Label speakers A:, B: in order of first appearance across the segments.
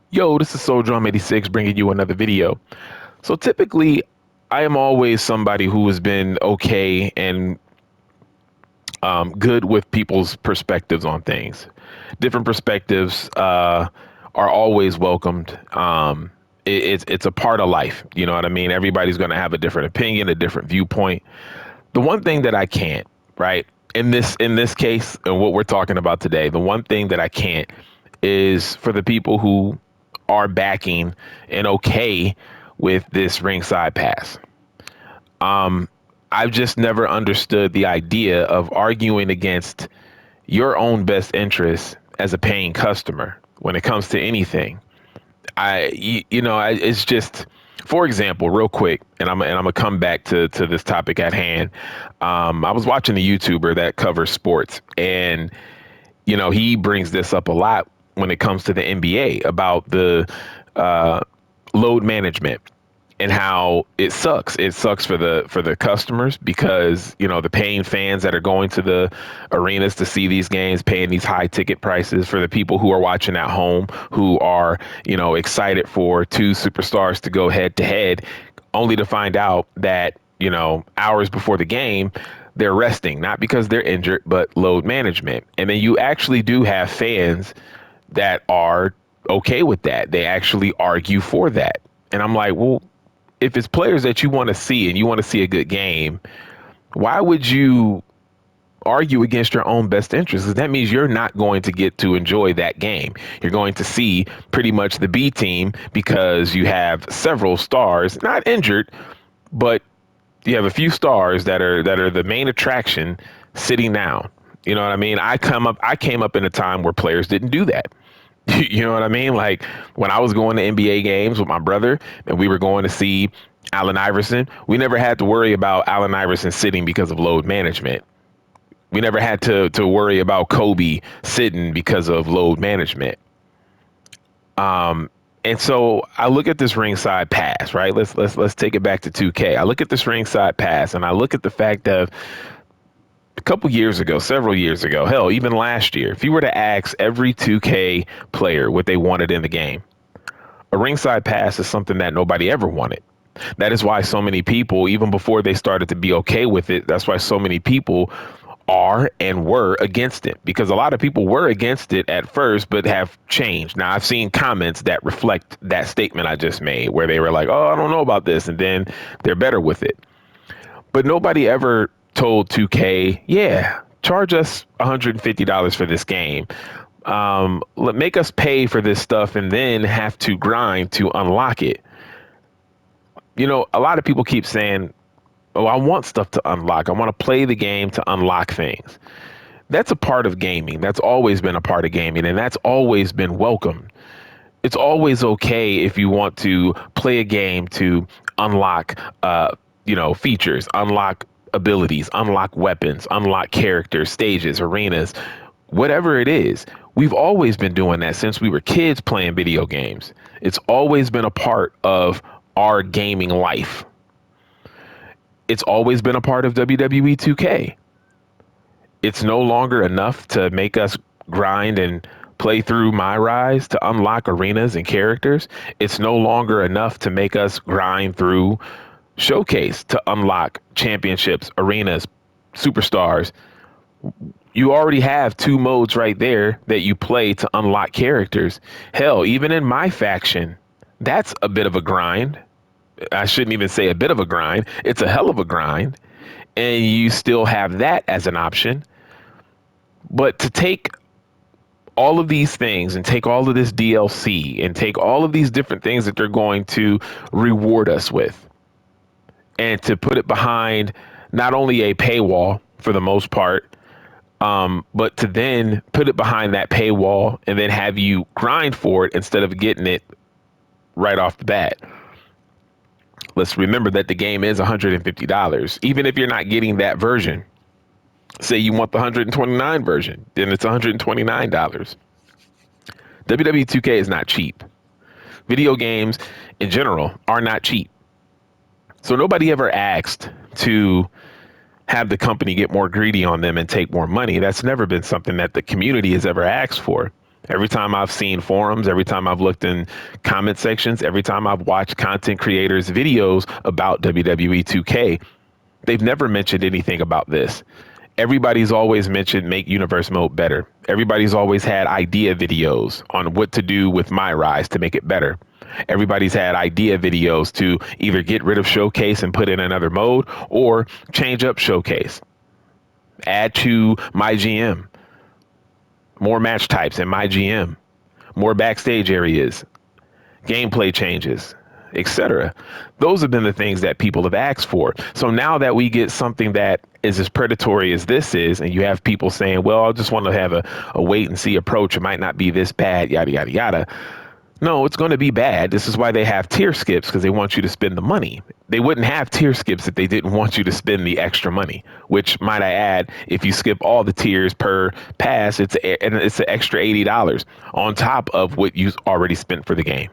A: Yo, this is SoulDrum86 bringing you another video. So typically, I am always somebody who has been okay and good with people's perspectives on things. Different perspectives are always welcomed. It's a part of life. You know what I mean? Everybody's going to have a different opinion, a different viewpoint. The one thing that I can't, right, in this case, and what we're talking about today, the one thing that I can't is for the people who are backing and okay with this ringside pass. I've just never understood the idea of arguing against your own best interests as a paying customer when it comes to anything. It's just, for example, real quick, and I'm gonna come back to this topic at hand. I was watching a YouTuber that covers sports, and he brings this up a lot when it comes to the NBA about the uh, load management and how it sucks. It sucks for the customers because the paying fans that are going to the arenas to see these games, paying these high ticket prices, for the people who are watching at home, who are excited for two superstars to go head to head, only to find out that hours before the game they're resting, not because they're injured, but load management. And then you actually do have fans that are okay with that. They actually argue for that. And I'm like, well, if it's players that you want to see and you want to see a good game, why would you argue against your own best interests? Because that means you're not going to get to enjoy that game. You're going to see pretty much the B team because you have several stars, not injured, but you have a few stars that are the main attraction sitting down. You know what I mean? I came up in a time where players didn't do that. You know what I mean? Like when I was going to NBA games with my brother and we were going to see Allen Iverson, we never had to worry about Allen Iverson sitting because of load management. We never had to worry about Kobe sitting because of load management. And so I look at this ringside pass, right? Let's take it back to 2K. I look at this ringside pass and I look at the fact that a couple years ago, several years ago, hell, even last year, if you were to ask every 2K player what they wanted in the game, a ringside pass is something that nobody ever wanted. That is why so many people, even before they started to be okay with it, that's why so many people are and were against it, because a lot of people were against it at first, but have changed. Now, I've seen comments that reflect that statement I just made where they were like, oh, I don't know about this. And then they're better with it. But nobody ever told 2K, yeah, charge us $150 for this game. Make us pay for this stuff and then have to grind to unlock it. A lot of people keep saying, oh, I want stuff to unlock. I want to play the game to unlock things. That's a part of gaming. That's always been a part of gaming, and that's always been welcomed. It's always okay if you want to play a game to unlock, features, unlock abilities, unlock weapons, unlock characters, stages, arenas, whatever it is. We've always been doing that since we were kids playing video games. It's always been a part of our gaming life. It's always been a part of WWE 2K. It's no longer enough to make us grind and play through My Rise to unlock arenas and characters. It's no longer enough to make us grind through Showcase to unlock championships, arenas, superstars. You already have two modes right there that you play to unlock characters. Hell, even in my faction, that's a bit of a grind. I shouldn't even say a bit of a grind. It's a hell of a grind. And you still have that as an option. But to take all of these things and take all of this DLC and take all of these different things that they're going to reward us with and to put it behind not only a paywall for the most part, but to then put it behind that paywall and then have you grind for it instead of getting it right off the bat. Let's remember that the game is $150, even if you're not getting that version. Say you want the 129 version, then it's $129. WWE 2K is not cheap. Video games in general are not cheap. So nobody ever asked to have the company get more greedy on them and take more money. That's never been something that the community has ever asked for. Every time I've seen forums, every time I've looked in comment sections, every time I've watched content creators' videos about WWE 2K, they've never mentioned anything about this. Everybody's always mentioned make universe mode better. Everybody's always had idea videos on what to do with My Rise to make it better. Everybody's had idea videos to either get rid of Showcase and put in another mode or change up Showcase. Add to My GM, more match types in My GM, more backstage areas, gameplay changes, etc. Those have been the things that people have asked for. So now that we get something that is as predatory as this is, and you have people saying, well, I just want to have a wait and see approach. It might not be this bad, yada, yada, yada. No, it's going to be bad. This is why they have tier skips, because they want you to spend the money. They wouldn't have tier skips if they didn't want you to spend the extra money, which, might I add, if you skip all the tiers per pass, it's an extra $80 on top of what you already spent for the game.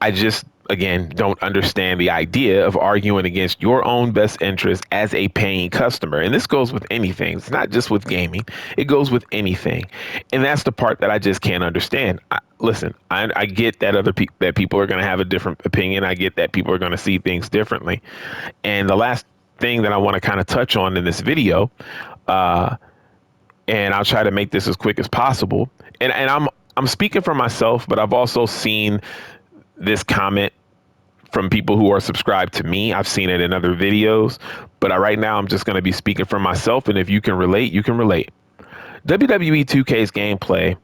A: I just, again, don't understand the idea of arguing against your own best interest as a paying customer. And this goes with anything. It's not just with gaming. It goes with anything. And that's the part that I just can't understand. Listen, I get that that people are going to have a different opinion. I get that people are going to see things differently. And the last thing that I want to kind of touch on in this video, and I'll try to make this as quick as possible. And I'm speaking for myself, but I've also seen this comment from people who are subscribed to me. I've seen it in other videos, but right now I'm just going to be speaking for myself. And if you can relate, you can relate. WWE 2K's gameplay,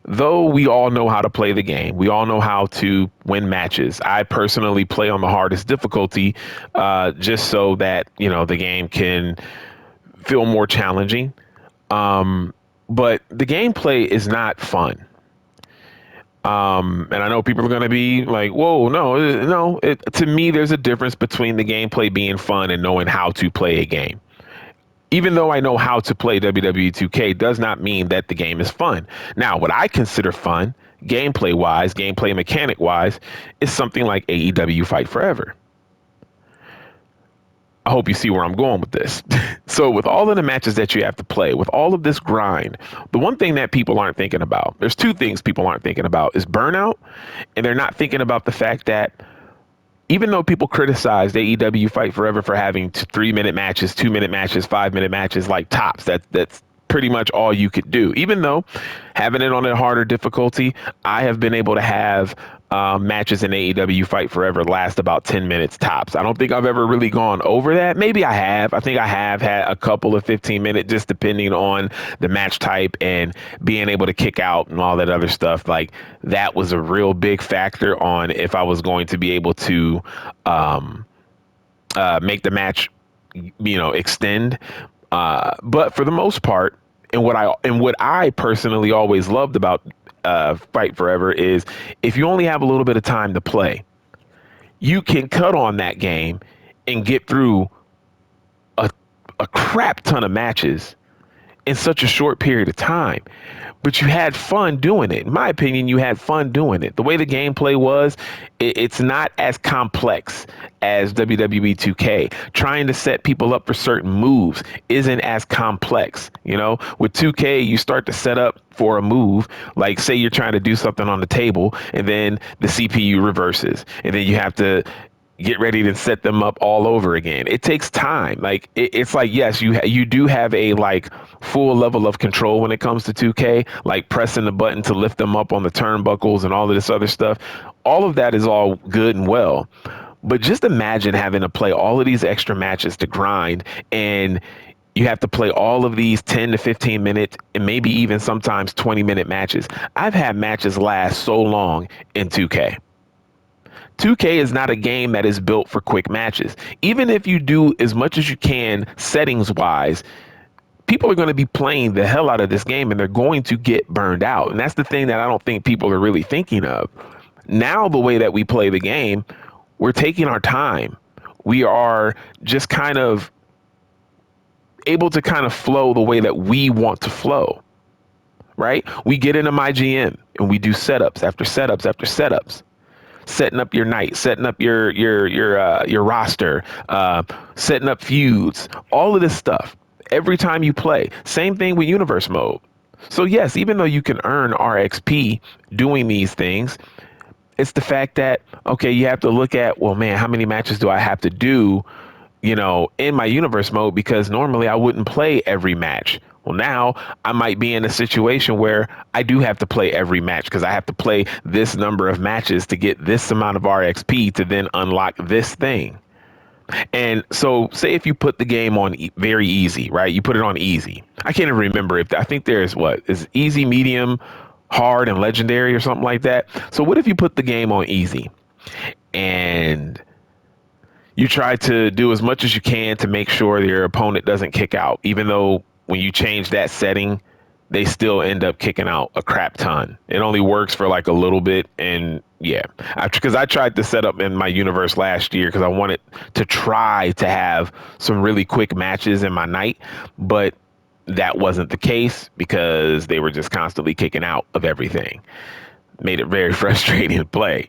A: though we all know how to play the game, we all know how to win matches. I personally play on the hardest difficulty, just so that, the game can feel more challenging. But the gameplay is not fun. And I know people are going to be like, whoa, no. To me, there's a difference between the gameplay being fun and knowing how to play a game. Even though I know how to play WWE 2K does not mean that the game is fun. Now, what I consider fun, gameplay-wise, gameplay mechanic-wise, is something like AEW Fight Forever. I hope you see where I'm going with this. So with all of the matches that you have to play, with all of this grind, the one thing that people aren't thinking about, there's two things people aren't thinking about, is burnout. And they're not thinking about the fact that even though people criticize AEW Fight Forever for having 3-minute matches, 2-minute matches, 5-minute matches, like tops, that's pretty much all you could do. Even though having it on a harder difficulty, I have been able to have matches in AEW Fight Forever last about 10 minutes tops. I don't think I've ever really gone over that. Maybe I have. I think I have had a couple of 15-minute, just depending on the match type and being able to kick out and all that other stuff. Like, that was a real big factor on if I was going to be able to make the match, extend. But for the most part, and what I personally always loved about Fight Forever is if you only have a little bit of time to play, you can cut on that game and get through a crap ton of matches in such a short period of time. But you had fun doing it. In my opinion, you had fun doing it. The way the gameplay was, it's not as complex as WWE 2K. Trying to set people up for certain moves isn't as complex. With 2K, you start to set up for a move, like say you're trying to do something on the table and then the CPU reverses and then you have to get ready to set them up all over again. It takes time. Like it's like, yes, you do have a like full level of control when it comes to 2K, like pressing the button to lift them up on the turnbuckles and all of this other stuff. All of that is all good and well. But just imagine having to play all of these extra matches to grind, and you have to play all of these 10 to 15 minute and maybe even sometimes 20-minute matches. I've had matches last so long in 2K. 2K is not a game that is built for quick matches. Even if you do as much as you can settings wise, people are going to be playing the hell out of this game and they're going to get burned out. And that's the thing that I don't think people are really thinking of. Now, the way that we play the game, we're taking our time. We are just kind of able to kind of flow the way that we want to flow, right? We get into My GM and we do setups after setups after setups. Setting up your night, setting up your roster, setting up feuds, all of this stuff. Every time you play, same thing with universe mode. So yes, even though you can earn RXP doing these things, it's the fact that, okay, you have to look at, well, man, how many matches do I have to do, in my universe mode? Because normally I wouldn't play every match. Well, now I might be in a situation where I do have to play every match because I have to play this number of matches to get this amount of RXP to then unlock this thing. And so, say if you put the game on very easy, right? You put it on easy. I can't even remember if I think there's what is easy, medium, hard, and legendary or something like that. So, what if you put the game on easy and you try to do as much as you can to make sure your opponent doesn't kick out, even though when you change that setting, they still end up kicking out a crap ton. It only works for like a little bit. And yeah, because I tried to set up in my universe last year because I wanted to try to have some really quick matches in my night, but that wasn't the case because they were just constantly kicking out of everything. Made it very frustrating to play.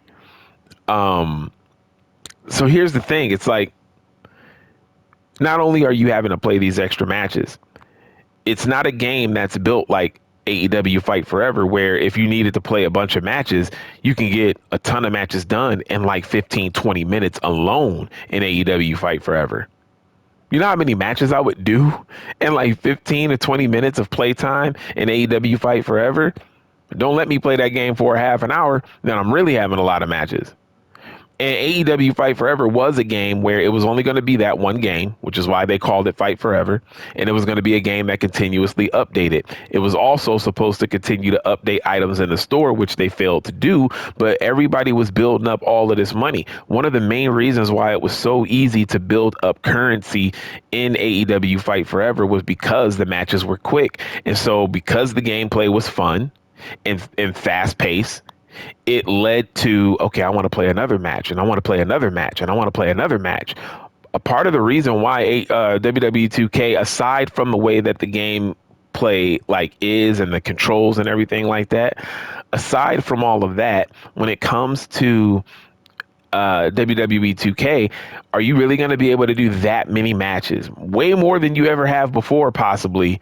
A: Um, so here's the thing. It's like, not only are you having to play these extra matches, it's not a game that's built like AEW Fight Forever, where if you needed to play a bunch of matches, you can get a ton of matches done in like 15, 20 minutes alone in AEW Fight Forever. You know how many matches I would do in like 15 to 20 minutes of playtime in AEW Fight Forever? Don't let me play that game for a half an hour, then I'm really having a lot of matches. And AEW Fight Forever was a game where it was only going to be that one game, which is why they called it Fight Forever. And it was going to be a game that continuously updated. It was also supposed to continue to update items in the store, which they failed to do. But everybody was building up all of this money. One of the main reasons why it was so easy to build up currency in AEW Fight Forever was because the matches were quick. And so because the gameplay was fun and fast paced, it led to, okay, I want to play another match and I want to play another match and I want to play another match. A part of the reason why WWE 2K, aside from the way that the game play like is and the controls and everything like that, aside from all of that, when it comes to WWE 2K, are you really going to be able to do that many matches? Way more than you ever have before, possibly.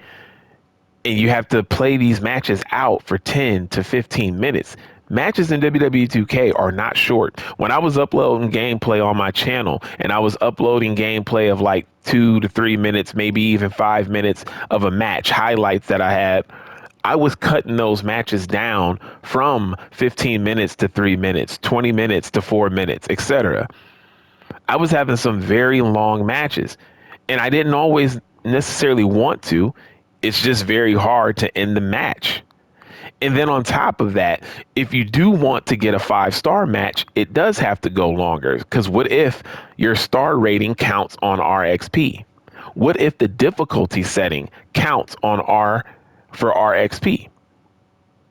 A: And you have to play these matches out for 10 to 15 minutes. Matches in WWE 2K are not short. When I was uploading gameplay on my channel and I was uploading gameplay of like 2 to 3 minutes, maybe even 5 minutes of a match, highlights that I had, I was cutting those matches down from 15 minutes to 3 minutes, 20 minutes to 4 minutes, etc. I was having some very long matches and I didn't always necessarily want to. It's just very hard to end the match. And then on top of that, if you do want to get a 5-star match, it does have to go longer. Because what if your star rating counts on RXP? What if the difficulty setting counts on for RXP?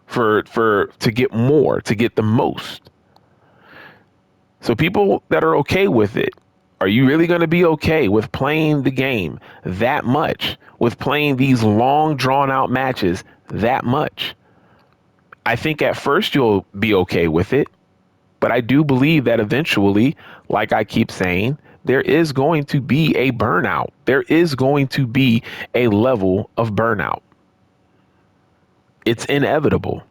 A: For to get more, to get the most. So people that are okay with it, are you really going to be okay with playing the game that much, with playing these long drawn out matches that much? I think at first you'll be okay with it, but I do believe that eventually, like I keep saying, there is going to be a burnout. There is going to be a level of burnout. It's inevitable.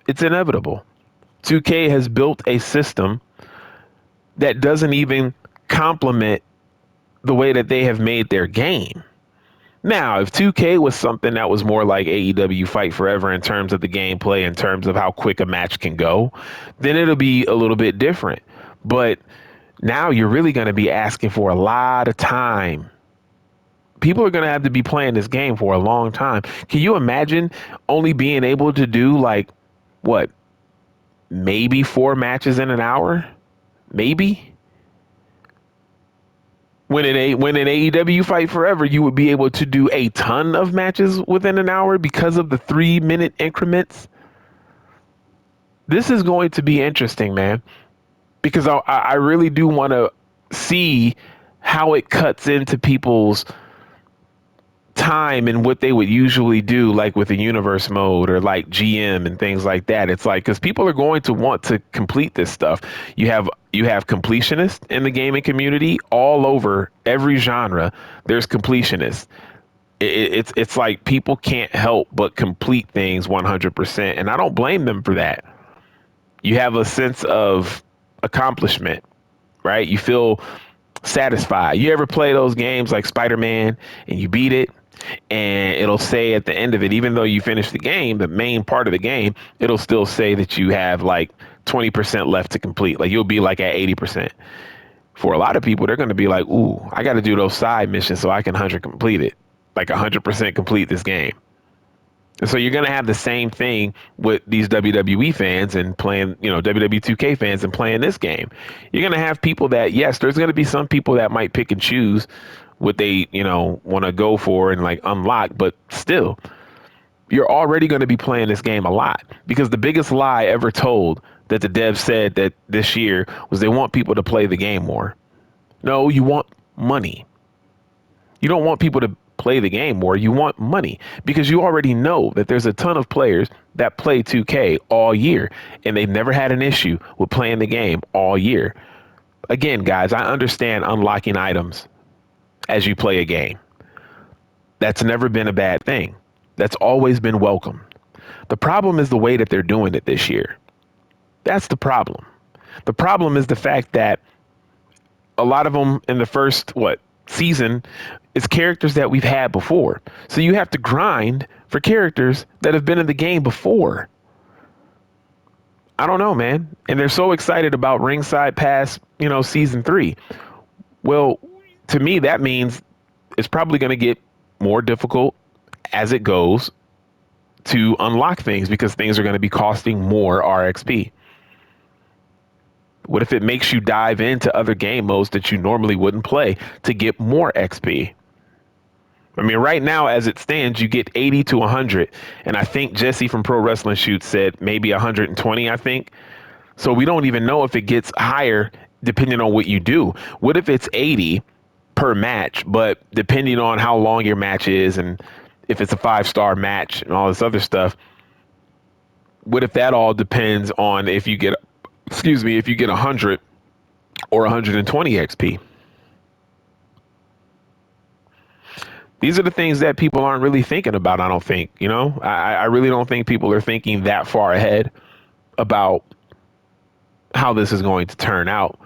A: It's inevitable. 2K has built a system that doesn't even complement the way that they have made their game. Now, if 2K was something that was more like AEW Fight Forever in terms of the gameplay, in terms of how quick a match can go, then it'll be a little bit different. But now you're really going to be asking for a lot of time. People are going to have to be playing this game for a long time. Can you imagine only being able to do like, what, maybe 4 matches in an hour? Maybe? When in AEW Fight Forever, you would be able to do a ton of matches within an hour because of the 3 minute increments. This is going to be interesting, man, because I really do want to see how it cuts into people's time and what they would usually do, like with the universe mode or like GM and things like that. It's like, because people are going to want to complete this stuff. You have completionists in the gaming community all over every genre. There's completionists. It's like people can't help but complete things 100%, and I don't blame them for that. You have a sense of accomplishment, right? You feel satisfied. You ever play those games like Spider-Man and you beat it, and it'll say at the end of it, even though you finished the game, the main part of the game, it'll still say that you have like 20% left to complete. Like you'll be like at 80%. For a lot of people, they're going to be like, ooh, I got to do those side missions so I can 100 complete it, like 100% complete this game. And so you're going to have the same thing with these WWE fans and playing, WWE 2K fans and playing this game. You're going to have people that, yes, there's going to be some people that might pick and choose what they, want to go for and like unlock, but still, you're already going to be playing this game a lot, because the biggest lie ever told that the devs said that this year was they want people to play the game more. No, you want money. You don't want people to play the game more. You want money, because you already know that there's a ton of players that play 2K all year and they've never had an issue with playing the game all year. Again, guys, I understand unlocking items as you play a game. That's never been a bad thing. That's always been welcome. The problem is the way that they're doing it this year. That's the problem. The problem is the fact that a lot of them in the first, season is characters that we've had before. So you have to grind for characters that have been in the game before. I don't know, man. And they're so excited about Ringside past, season 3. Well, to me, that means it's probably going to get more difficult as it goes to unlock things, because things are going to be costing more RXP. What if it makes you dive into other game modes that you normally wouldn't play to get more XP? I mean, right now, as it stands, you get 80 to 100. And I think Jesse from Pro Wrestling Shoot said maybe 120, I think. So we don't even know if it gets higher depending on what you do. What if it's 80 per match, but depending on how long your match is and if it's a 5-star match and all this other stuff, what if that all depends on if you get 100 or 120 XP? These are the things that people aren't really thinking about, I don't think. I really don't think people are thinking that far ahead about how this is going to turn out.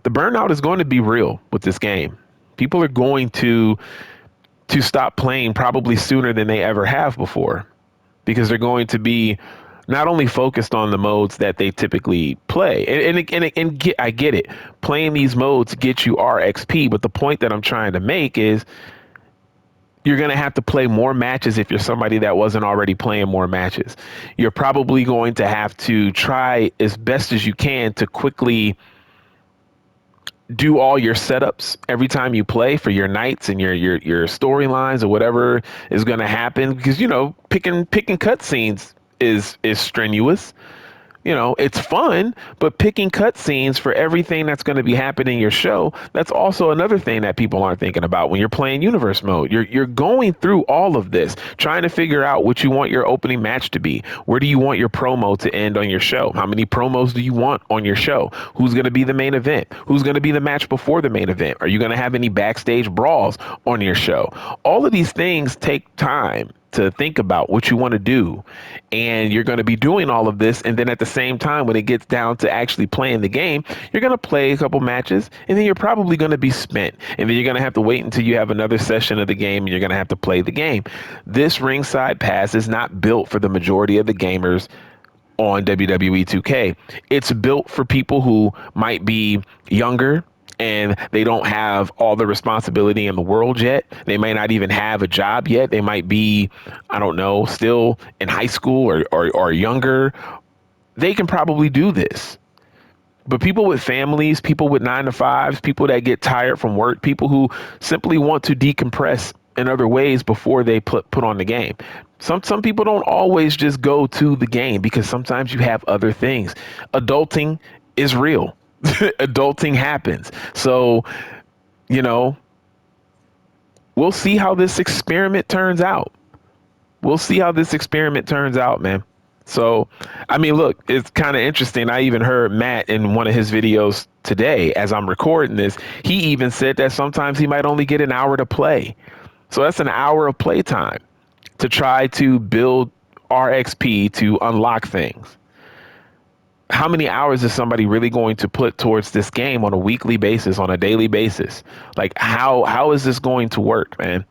A: The burnout is going to be real with this game. People are going to stop playing probably sooner than they ever have before, because they're going to be not only focused on the modes that they typically play, I get it. Playing these modes gets you RXP, but the point that I'm trying to make is you're going to have to play more matches if you're somebody that wasn't already playing more matches. You're probably going to have to try as best as you can to quickly do all your setups every time you play for your nights and your storylines or whatever is going to happen, because picking cutscenes is strenuous. It's fun, but picking cutscenes for everything that's going to be happening in your show, that's also another thing that people aren't thinking about when you're playing universe mode. You're going through all of this, trying to figure out what you want your opening match to be. Where do you want your promo to end on your show? How many promos do you want on your show? Who's going to be the main event? Who's going to be the match before the main event? Are you going to have any backstage brawls on your show? All of these things take time to think about what you want to do. And you're going to be doing all of this. And then at the same time, when it gets down to actually playing the game, you're going to play a couple matches, and then you're probably going to be spent. And then you're going to have to wait until you have another session of the game, and you're going to have to play the game. This Ringside Pass is not built for the majority of the gamers on WWE 2K. It's built for people who might be younger and they don't have all the responsibility in the world yet. They may not even have a job yet. They might be, I don't know, still in high school or younger. They can probably do this. But people with families, people with 9-to-5s, people that get tired from work, people who simply want to decompress in other ways before they put on the game. Some people don't always just go to the game, because sometimes you have other things. Adulting is real. Adulting happens. So, we'll see how this experiment turns out. Man. So, I mean, look, it's kind of interesting. I even heard Matt in one of his videos today, as I'm recording this, he even said that sometimes he might only get an hour to play. So that's an hour of playtime to try to build RXP to unlock things. How many hours is somebody really going to put towards this game on a weekly basis, on a daily basis? Like, how is this going to work, man?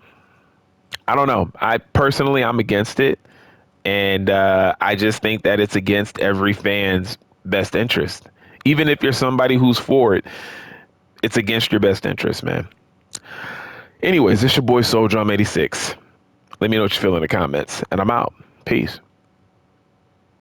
A: I don't know. I personally, I'm against it. And I just think that it's against every fan's best interest. Even if you're somebody who's for it, it's against your best interest, man. Anyways, it's your boy Soul Drum 86. Let me know what you feel in the comments, and I'm out. Peace.